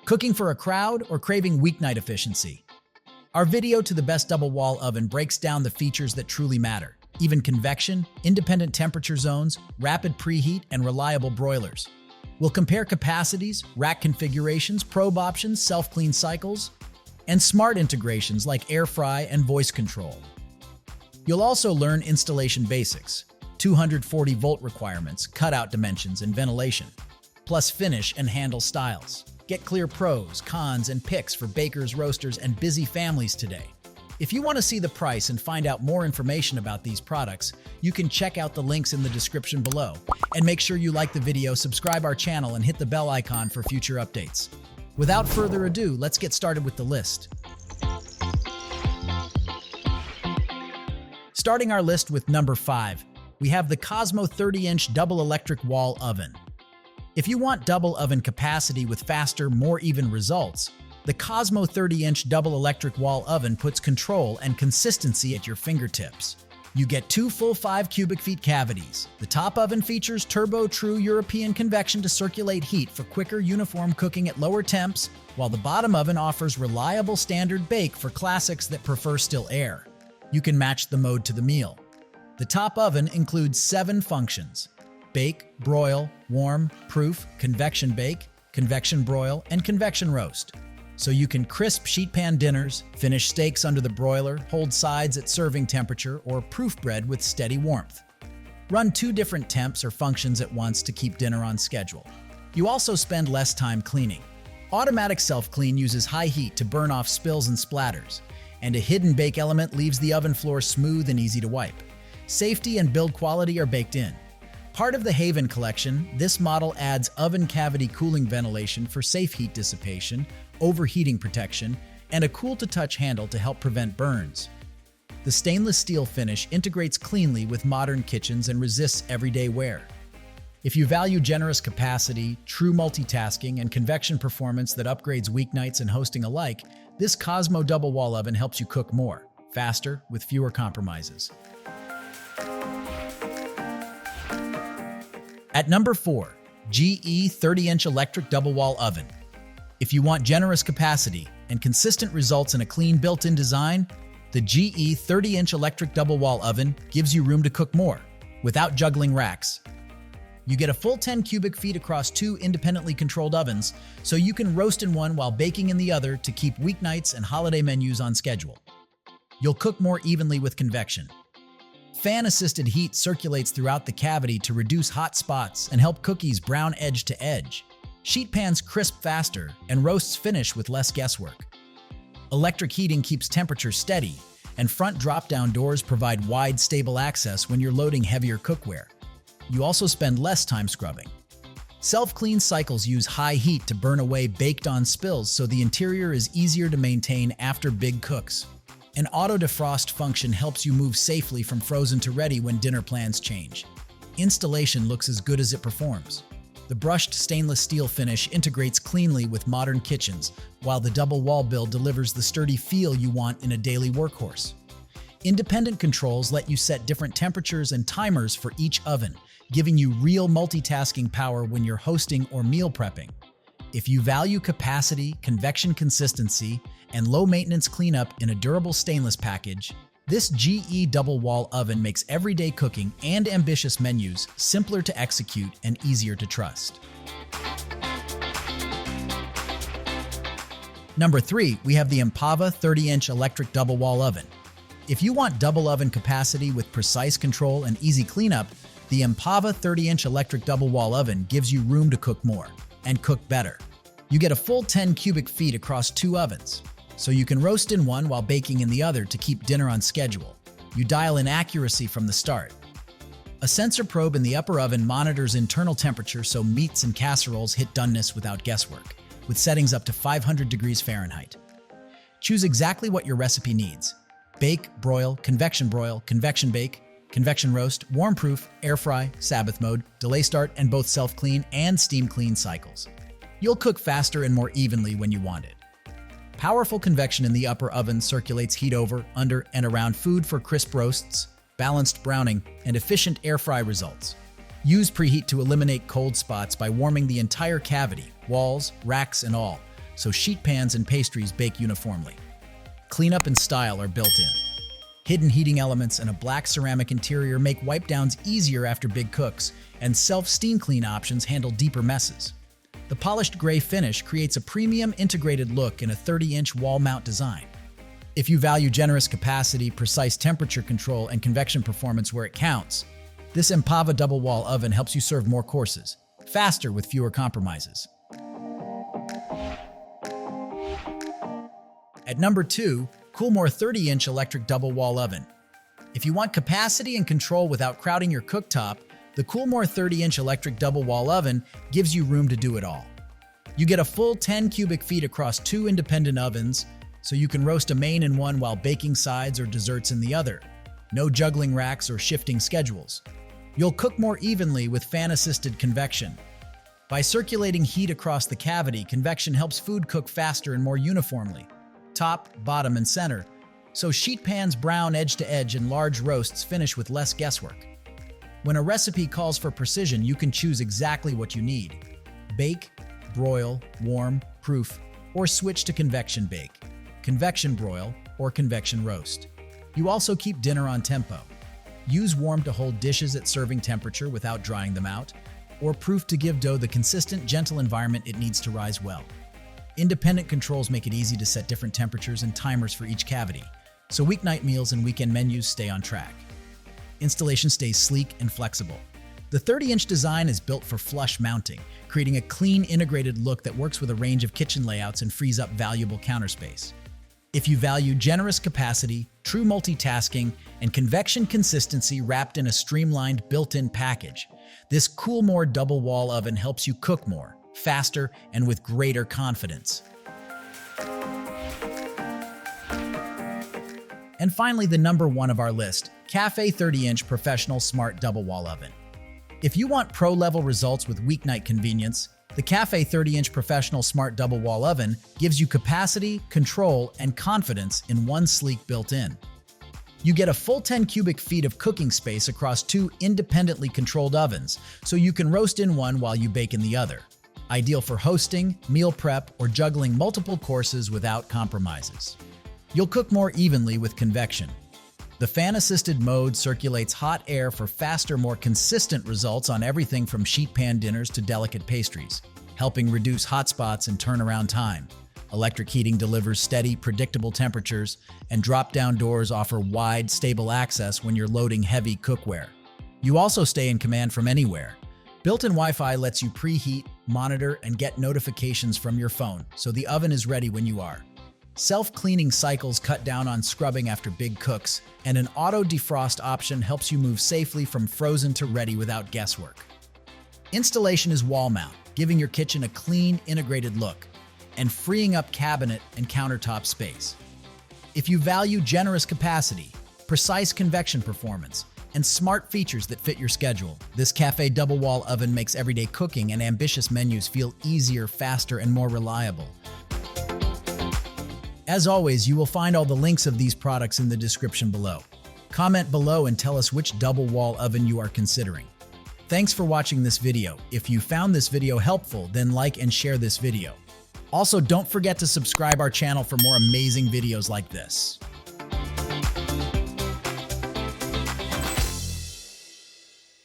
Cooking for a crowd or craving weeknight efficiency? Our video to the best double wall oven breaks down the features that truly matter, even convection, independent temperature zones, rapid preheat, and reliable broilers. We'll compare capacities, rack configurations, probe options, self-clean cycles, and smart integrations like air fry and voice control. You'll also learn installation basics, 240-volt requirements, cutout dimensions, and ventilation, plus finish and handle styles. Get clear pros, cons, and picks for bakers, roasters, and busy families today. If you want to see the price and find out more information about these products, you can check out the links in the description below. And make sure you like the video, subscribe our channel, and hit the bell icon for future updates. Without further ado, let's get started with the list. Starting our list with number 5, we have the Cosmo 30-inch double electric wall oven. If you want double oven capacity with faster, more even results, the Cosmo 30-inch double electric wall oven puts control and consistency at your fingertips. You get 2 full 5 cubic feet cavities. The top oven features turbo true European convection to circulate heat for quicker uniform cooking at lower temps, while the bottom oven offers reliable standard bake for classics that prefer still air. You can match the mode to the meal. The top oven includes 7 functions: bake, broil, warm, proof, convection bake, convection broil, and convection roast. So you can crisp sheet pan dinners, finish steaks under the broiler, hold sides at serving temperature, or proof bread with steady warmth. Run 2 different temps or functions at once to keep dinner on schedule. You also spend less time cleaning. Automatic self-clean uses high heat to burn off spills and splatters, and a hidden bake element leaves the oven floor smooth and easy to wipe. Safety and build quality are baked in. Part of the Haven collection, this model adds oven cavity cooling ventilation for safe heat dissipation, overheating protection, and a cool-to-touch handle to help prevent burns. The stainless steel finish integrates cleanly with modern kitchens and resists everyday wear. If you value generous capacity, true multitasking, and convection performance that upgrades weeknights and hosting alike, this Cosmo double wall oven helps you cook more, faster, with fewer compromises. At number 4, GE 30-inch electric double wall oven. If you want generous capacity and consistent results in a clean built-in design, the GE 30-inch electric double wall oven gives you room to cook more without juggling racks. You get a full 10 cubic feet across 2 independently controlled ovens, so you can roast in one while baking in the other to keep weeknights and holiday menus on schedule. You'll cook more evenly with convection. Fan-assisted heat circulates throughout the cavity to reduce hot spots and help cookies brown edge to edge. Sheet pans crisp faster, and roasts finish with less guesswork. Electric heating keeps temperature steady, and front drop-down doors provide wide, stable access when you're loading heavier cookware. You also spend less time scrubbing. Self-clean cycles use high heat to burn away baked-on spills, so the interior is easier to maintain after big cooks. An auto-defrost function helps you move safely from frozen to ready when dinner plans change. Installation looks as good as it performs. The brushed stainless steel finish integrates cleanly with modern kitchens, while the double wall build delivers the sturdy feel you want in a daily workhorse. Independent controls let you set different temperatures and timers for each oven, giving you real multitasking power when you're hosting or meal prepping. If you value capacity, convection consistency, and low-maintenance cleanup in a durable stainless package, this GE double wall oven makes everyday cooking and ambitious menus simpler to execute and easier to trust. Number 3, we have the Empava 30-inch electric double wall oven. If you want double oven capacity with precise control and easy cleanup, the Empava 30-inch electric double wall oven gives you room to cook more and cook better. You get a full 10 cubic feet across 2 ovens, so you can roast in one while baking in the other to keep dinner on schedule. You dial in accuracy from the start. A sensor probe in the upper oven monitors internal temperature so meats and casseroles hit doneness without guesswork, with settings up to 500 degrees Fahrenheit. Choose exactly what your recipe needs: bake, broil, convection bake, convection roast, warm proof, air fry, Sabbath mode, delay start, and both self-clean and steam clean cycles. You'll cook faster and more evenly when you want it. Powerful convection in the upper oven circulates heat over, under, and around food for crisp roasts, balanced browning, and efficient air fry results. Use preheat to eliminate cold spots by warming the entire cavity, walls, racks, and all, so sheet pans and pastries bake uniformly. Cleanup and style are built in. Hidden heating elements and a black ceramic interior make wipe downs easier after big cooks, and self-steam clean options handle deeper messes. The polished gray finish creates a premium integrated look in a 30-inch wall mount design. If you value generous capacity, precise temperature control, and convection performance where it counts, this Empava double wall oven helps you serve more courses, faster with fewer compromises. At number 2, KoolMore 30-inch electric double wall oven. If you want capacity and control without crowding your cooktop, the KoolMore 30-inch electric double wall oven gives you room to do it all. You get a full 10 cubic feet across 2 independent ovens, so you can roast a main in one while baking sides or desserts in the other. No juggling racks or shifting schedules. You'll cook more evenly with fan-assisted convection. By circulating heat across the cavity, convection helps food cook faster and more uniformly, top, bottom, and center, so sheet pans brown edge to edge and large roasts finish with less guesswork. When a recipe calls for precision, you can choose exactly what you need. Bake, broil, warm, proof, or switch to convection bake, convection broil, or convection roast. You also keep dinner on tempo. Use warm to hold dishes at serving temperature without drying them out, or proof to give dough the consistent, gentle environment it needs to rise well. Independent controls make it easy to set different temperatures and timers for each cavity, so weeknight meals and weekend menus stay on track. Installation stays sleek and flexible. The 30-inch design is built for flush mounting, creating a clean, integrated look that works with a range of kitchen layouts and frees up valuable counter space. If you value generous capacity, true multitasking, and convection consistency wrapped in a streamlined built-in package, this KoolMore double wall oven helps you cook more, faster, and with greater confidence. And finally, the number 1 of our list, Cafe 30-inch Professional Smart Double Wall Oven. If you want pro-level results with weeknight convenience, the Cafe 30-inch Professional Smart Double Wall Oven gives you capacity, control, and confidence in one sleek built-in. You get a full 10 cubic feet of cooking space across 2 independently controlled ovens, so you can roast in one while you bake in the other. Ideal for hosting, meal prep, or juggling multiple courses without compromises. You'll cook more evenly with convection. The fan-assisted mode circulates hot air for faster, more consistent results on everything from sheet pan dinners to delicate pastries, helping reduce hot spots and turnaround time. Electric heating delivers steady, predictable temperatures, and drop-down doors offer wide, stable access when you're loading heavy cookware. You also stay in command from anywhere. Built-in Wi-Fi lets you preheat, monitor, and get notifications from your phone, so the oven is ready when you are. Self-cleaning cycles cut down on scrubbing after big cooks, and an auto defrost option helps you move safely from frozen to ready without guesswork. Installation is wall mount, giving your kitchen a clean, integrated look, and freeing up cabinet and countertop space. If you value generous capacity, precise convection performance, and smart features that fit your schedule, this Cafe Double Wall Oven makes everyday cooking and ambitious menus feel easier, faster, and more reliable. As always, you will find all the links of these products in the description below. Comment below and tell us which double wall oven you are considering. Thanks for watching this video. If you found this video helpful, then like and share this video. Also, don't forget to subscribe our channel for more amazing videos like this.